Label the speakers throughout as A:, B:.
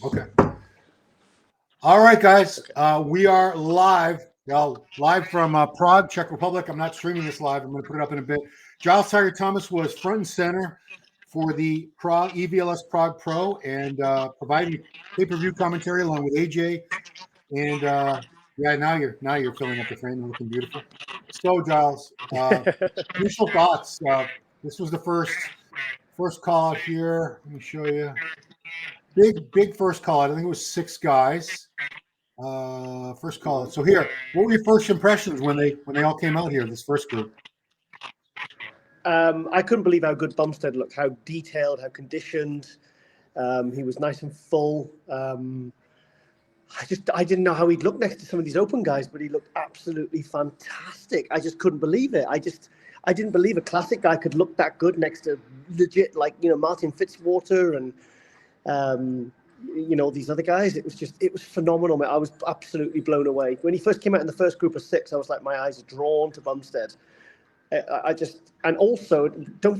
A: Okay. All right, guys. We are live. Live from Prague, Czech Republic. I'm not streaming this live. I'm going to put it up in a bit. Giles Thomas was front and center for the Prague EVLS Prague Pro and providing pay-per-view commentary along with AJ. And yeah, now you're filling up the frame and looking beautiful. So, Giles, initial thoughts. This was the first call out here. Let me show you. Big first call out. I think it was 6 guys. First call out. So here, what were your first impressions when they all came out here? This first group.
B: I couldn't believe how good Bumstead looked. How detailed, how conditioned. He was nice and full. I didn't know how he'd look next to some of these open guys, but he looked absolutely fantastic. I just couldn't believe it. I didn't believe a classic guy could look that good next to legit, like, Martin Fitzwater and, these other guys. It was phenomenal, man. I was absolutely blown away. When he first came out in the first group of 6, I was like, my eyes are drawn to Bumstead.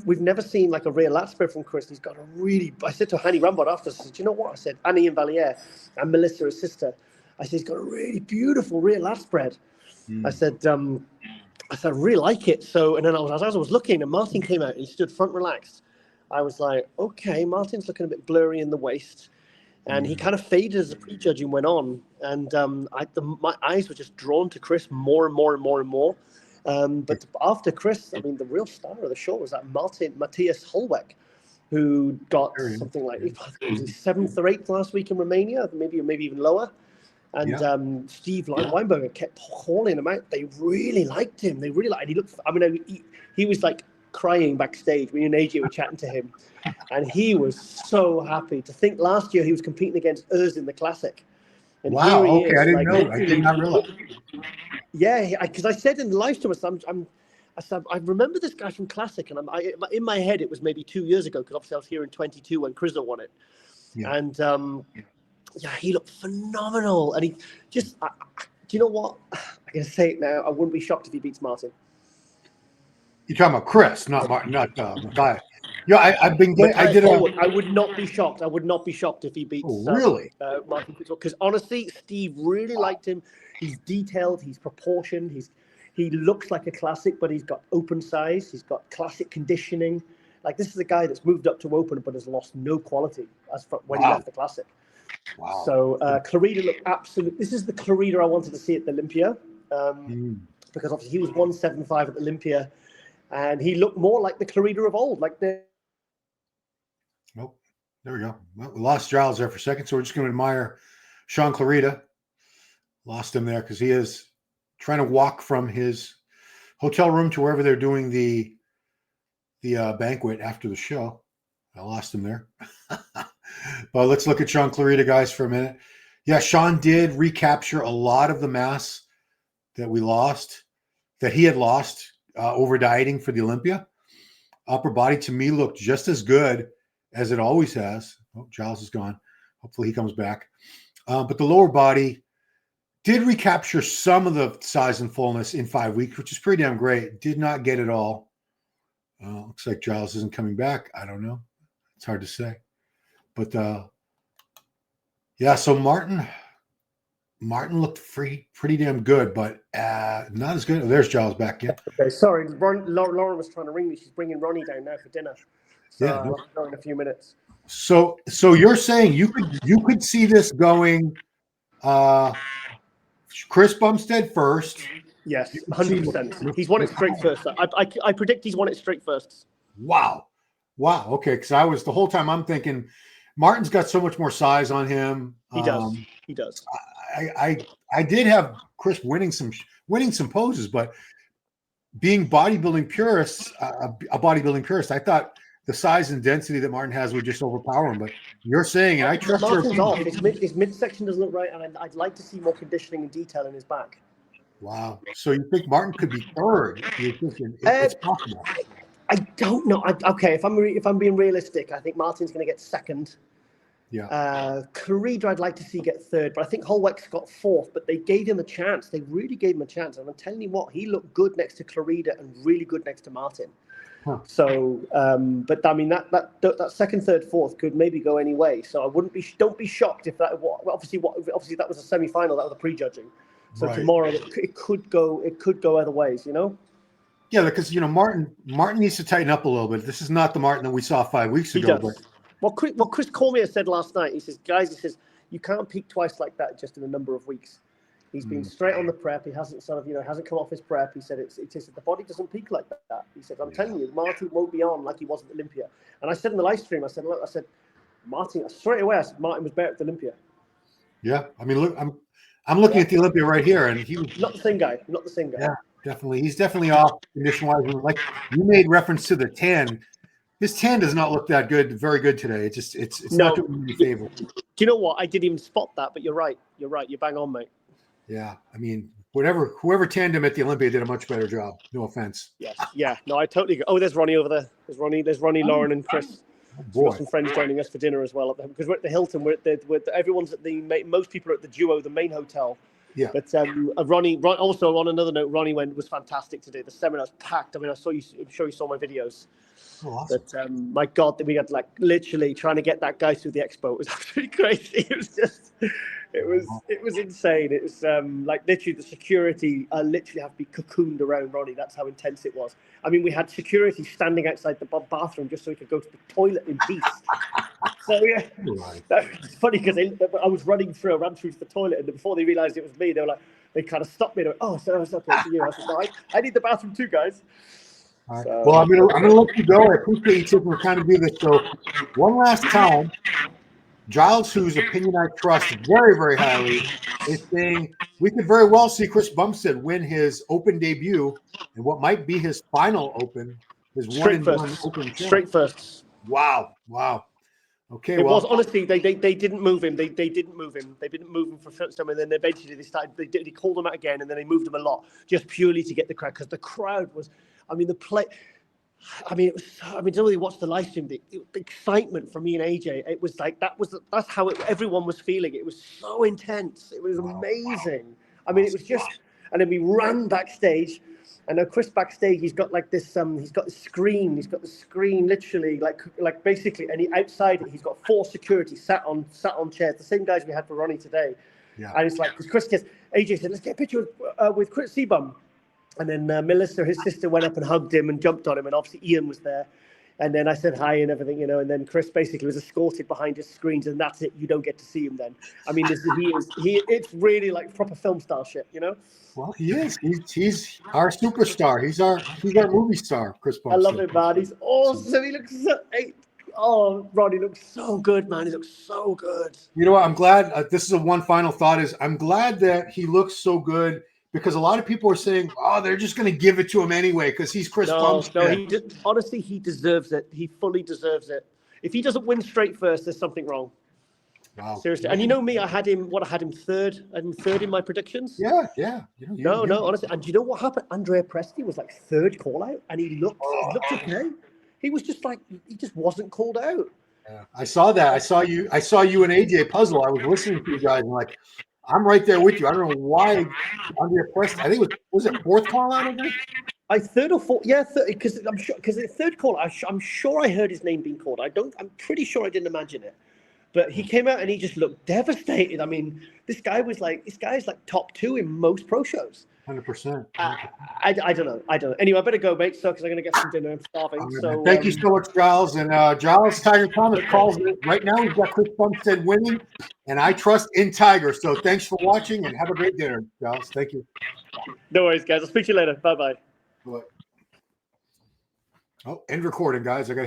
B: We've never seen like a rear lat spread from Chris. He's got a really, I said to Hanny Rambod after, I said, do you know what? I said, Annie and Valier and Melissa, his sister, I said, he's got a really beautiful rear lat spread. I said, I really like it. So, and then as I was looking and Martin came out and he stood front relaxed, I was like, okay, Martin's looking a bit blurry in the waist. And he kind of faded as the prejudging went on. And my eyes were just drawn to Chris more and more and more and more. But after Chris, I mean, the real star of the show was that Matthias Hollweck, who got something like 7th or 8th last week in Romania, maybe even lower. And Steve Weinberger kept calling him out. They really liked him. They really liked. And he looked. I mean, he was like crying backstage when you and AJ were chatting to him, and he was so happy to think last year he was competing against us in the Classic. And
A: wow. Okay, I didn't know. I did not realize.
B: Yeah, because I said in the live stream, I said, I remember this guy from Classic, and in my head it was maybe 2 years ago, because obviously I was here in 22 when Chryso won it. Yeah. And he looked phenomenal. And he just, do you know what? I'm going to say it now. I wouldn't be shocked if he beats Martin.
A: You're talking about Chris, not Martin, not Matthias. Yeah, I
B: would not be shocked. I would not be shocked if he beats
A: really?
B: Martin Fitzwater. Because honestly, Steve really liked him. He's detailed. He's proportioned. He looks like a classic, but he's got open size. He's got classic conditioning. Like, this is a guy that's moved up to open, but has lost no quality when he left the Classic.
A: Wow.
B: So Clarida looked absolute. This is the Clarida I wanted to see at the Olympia, because obviously he was 175 at the Olympia, and he looked more like the Clarida of old, like the.
A: Oh, there we go. Well, we lost Giles there for a second, so we're just going to admire Shaun Clarida. Lost him there because he is trying to walk from his hotel room to wherever they're doing the banquet after the show. I lost him there. But let's look at Shaun Clarida, guys, for a minute. Yeah, Shaun did recapture a lot of the mass that he had lost over dieting for the Olympia. Upper body, to me, looked just as good as it always has. Oh, Giles is gone. Hopefully he comes back. But the lower body did recapture some of the size and fullness in 5 weeks, which is pretty damn great. Did not get it all. Looks like Giles isn't coming back. I don't know. It's hard to say. But yeah, so Martin looked pretty damn good, but not as good. Oh, there's Giles back in.
B: Okay, sorry. Lauren was trying to ring me. She's bringing Ronnie down now for dinner. So
A: yeah,
B: I'll go in a few minutes.
A: So you're saying you could see this going Chris Bumstead first?
B: Yes, 100%. He's won it straight first. I predict he's won it straight first.
A: Wow. Okay, because the whole time I'm thinking Martin's got so much more size on him.
B: He does.
A: I did have Chris winning some poses, but being bodybuilding purists, a bodybuilding purist, I thought the size and density that Martin has would just overpower him. But you're saying, and I trust
B: Martin's off. His midsection doesn't look right, and I'd like to see more conditioning and detail in his back.
A: Wow. So you think Martin could be third? You're thinking it's possible.
B: I don't know. Okay, if I'm being realistic, I think Martin's going to get second.
A: Yeah.
B: Clarida, I'd like to see get third, but I think Hollweck's got fourth. But they gave him a chance. They really gave him a chance, and I'm telling you what, he looked good next to Clarida and really good next to Martin.
A: Huh.
B: So, but I mean that second, third, fourth could maybe go any way. So I wouldn't be don't be shocked if that obviously that was a semi-final, that was a prejudging. So
A: Right.
B: tomorrow it could go other ways, you know.
A: Yeah, because Martin needs to tighten up a little bit. This is not the Martin that we saw 5 weeks
B: He
A: ago.
B: does. What Chris Cormier said last night, he says, guys, you can't peak twice like that just in a number of weeks. He's been straight on the prep. He hasn't hasn't come off his prep. He said the body doesn't peak like that. He said, I'm telling you, Martin won't be on like he was at Olympia. And I said in the live stream, I said, Martin, straight away, I said, Martin was better at Olympia.
A: Yeah, I mean, look, I'm looking at the Olympia right here, and he was
B: not the same guy.
A: Yeah, definitely. He's definitely off condition-wise. Like you made reference to the tan. His tan does not look that good, very good today. It's not doing me any favor.
B: Do you know what? I didn't even spot that, but you're right. You're bang on, mate.
A: Yeah, I mean, whoever tanned him at the Olympia did a much better job. No offense.
B: Yes, yeah, no, I totally agree. Oh, there's Ronnie over there. There's Ronnie, Lauren, and Chris.
A: Oh,
B: We've got some friends joining us for dinner as well, because we're at the Hilton. Everyone's at most people are at the Duo, the main hotel.
A: Yeah.
B: But Ronnie, also on another note, Ronnie was fantastic today. The seminar's packed. I mean, I'm sure you saw my videos.
A: Oh, awesome.
B: But my God, that we had like literally trying to get that guy through the expo. It was absolutely crazy. It was insane. It was like literally the security literally have to be cocooned around Ronnie. That's how intense it was. I mean, we had security standing outside the bathroom just so he could go to the toilet in peace. So yeah, it's funny because I was ran through to the toilet, and before they realised it was me, they kind of stopped me. They went, "Oh, so it's okay for you." I said, "No, I need the bathroom too, guys."
A: All right. Well, I'm gonna let you go. I appreciate you taking the time to do this. So, one last time, Giles, whose opinion I trust very, very highly, is saying we could very well see Chris Bumstead win his Open debut and what might be his final Open, his one-and-done Open.
B: Straight first.
A: Wow. Okay.
B: It was honestly they didn't move him. They didn't move him. They didn't move him for some, and then eventually they called him out again, and then they moved him a lot just purely to get the crowd, because the crowd was. I mean, until we watched the live stream, the excitement from me and AJ, it was like that's how everyone was feeling. It was so intense. It was amazing. I mean, it was just, and then we ran backstage, and now Chris backstage, he's got like this, he's got the screen literally like basically, and outside it, he's got 4 security sat on chairs, the same guys we had for Ronnie today.
A: Yeah.
B: And it's like, because Chris gets, AJ said, let's get a picture with Chris C-Bum. And then Melissa, his sister, went up and hugged him and jumped on him, and obviously Ian was there. And then I said hi and everything, and then Chris basically was escorted behind his screens, and that's it. You don't get to see him then. I mean, it's really like proper film star shit,
A: Well, he is. He's our superstar. He's our movie star, Chris Bumstead.
B: I love him, man. He's awesome. He looks Ronnie looks so good, man. He looks so good.
A: You know what? I'm glad. This is one final thought. I'm glad that he looks so good. Because a lot of people are saying, "Oh, they're just going to give it to him anyway because he's Chris Bumstead."
B: No, honestly, he deserves it. He fully deserves it. If he doesn't win straight first, there's something wrong.
A: Wow.
B: Seriously. And you know me, I had him third. I had him third in my predictions.
A: Yeah.
B: No, honestly. And do you know what happened? Andrea Presti was like third call out, and he looked okay. He was just like, he just wasn't called out.
A: Yeah. I saw that. I saw you and AJ puzzle. I was listening to you guys and like, I'm right there with you. I don't know why Andrea Presti. I think was it fourth call out?
B: I third or fourth, yeah, because I'm sure, because the third call, I'm sure I heard his name being called. I'm pretty sure I didn't imagine it, but he came out and he just looked devastated. I mean, this guy's like top 2 in most pro shows.
A: 100%.
B: I don't know. Anyway, I better go, mate, because I'm gonna get some dinner. I'm starving. So
A: thank you so much, Giles. And Giles Tiger Thomas calls it right now. We've got Chris Bumstead winning, and I trust in Tiger. So thanks for watching and have a great dinner, Giles. Thank you.
B: No worries, guys. I'll speak to you later. Bye.
A: Oh, end recording, guys. I got.